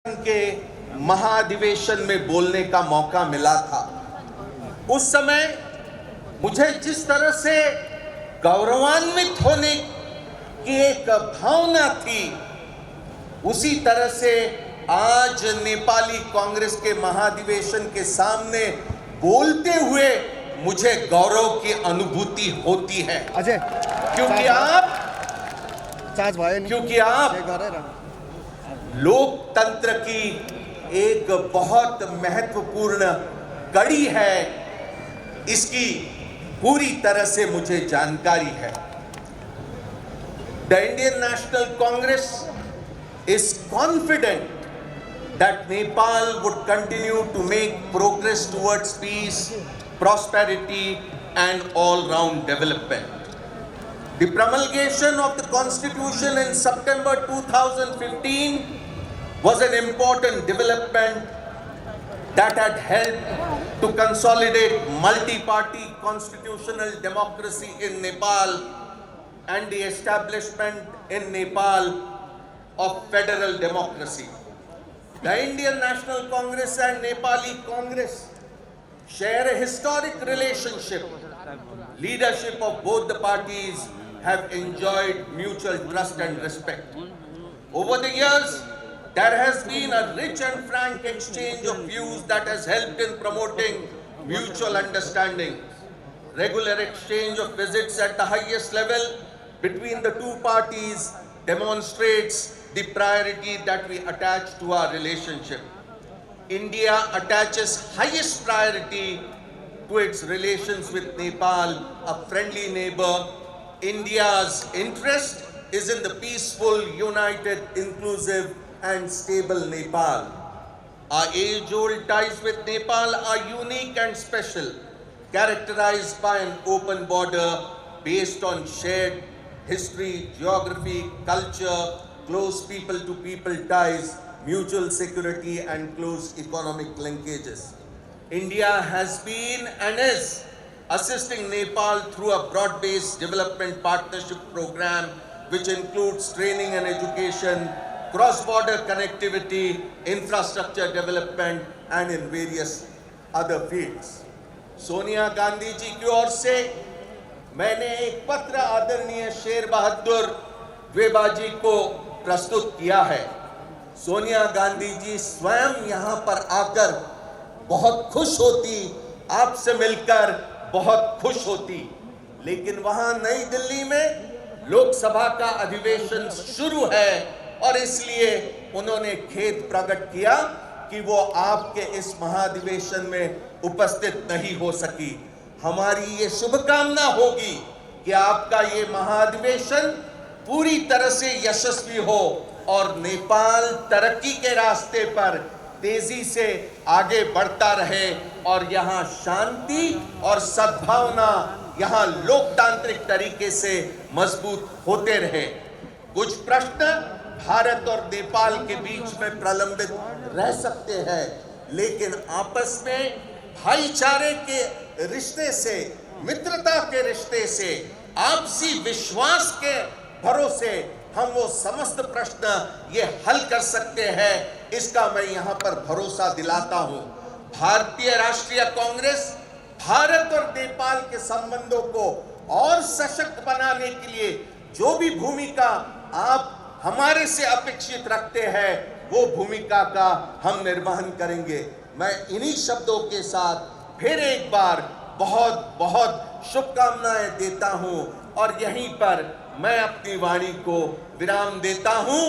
के महाधिवेशन में बोलने का मौका मिला था। उस समय मुझे जिस तरह से गौरवान्वित होने की एक भावना थी, उसी तरह से आज नेपाली कांग्रेस के महाधिवेशन के सामने बोलते हुए मुझे गौरव की अनुभूति होती है। अजय, क्योंकि आप लोकतंत्र की एक बहुत महत्वपूर्ण कड़ी है, इसकी पूरी तरह से मुझे जानकारी है। The Indian national Congress is confident that Nepal would continue to make progress towards peace, prosperity, and all-round development. The promulgation of the Constitution in September 2015 was an important development that had helped to consolidate multi-party constitutional democracy in Nepal and the establishment in Nepal of federal democracy. The Indian National Congress and Nepali Congress share a historic relationship. Leadership of both the parties have enjoyed mutual trust and respect. Over the years, there has been a rich and frank exchange of views that has helped in promoting mutual understanding. Regular exchange of visits at the highest level between the two parties demonstrates the priority that we attach to our relationship. India attaches highest priority to its relations with Nepal, a friendly neighbor. India's interest is in the peaceful, united, inclusive, and stable Nepal. Our age-old ties with Nepal are unique and special, characterized by an open border based on shared history, geography, culture, close people-to-people ties, mutual security, and close economic linkages. India has been and is assisting Nepal through a broad-based development partnership program which includes training and education, cross-border connectivity, infrastructure development, and in various other fields. Sonia Gandhi ji की ओर से मैंने एक पत्र आदरणीय शेर बहादुर द्विवेदी को प्रस्तुत किया है। सोनिया गांधी जी स्वयं यहाँ पर आकर बहुत खुश होती, आपसे मिलकर बहुत खुश होती, लेकिन वहाँ नई दिल्ली में लोकसभा का अधिवेशन शुरू है और इसलिए उन्होंने खेद प्रकट किया कि वो आपके इस महाधिवेशन में उपस्थित नहीं हो सकी। हमारी ये शुभकामना होगी कि आपका ये महाधिवेशन पूरी तरह से यशस्वी हो और नेपाल तरक्की के रास्ते पर तेजी से आगे बढ़ता रहे और यहाँ शांति और सद्भावना, यहाँ लोकतांत्रिक तरीके से मजबूत होते रहे। कुछ प्रश्न भारत और नेपाल के बीच में प्रलंबित रह सकते हैं, लेकिन आपस में भाईचारे के रिश्ते से, मित्रता के रिश्ते से, आपसी विश्वास के भरोसे हम वो समस्त प्रश्न ये हल कर सकते हैं, इसका मैं यहाँ पर भरोसा दिलाता हूँ। भारतीय राष्ट्रीय कांग्रेस भारत और नेपाल के संबंधों को और सशक्त बनाने के लिए जो भी भूमिका आप हमारे से अपेक्षित रखते हैं, वो भूमिका का हम निर्वहन करेंगे। मैं इन्हीं शब्दों के साथ फिर एक बार बहुत बहुत शुभकामनाएं देता हूं और यहीं पर मैं अपनी वाणी को विराम देता हूं।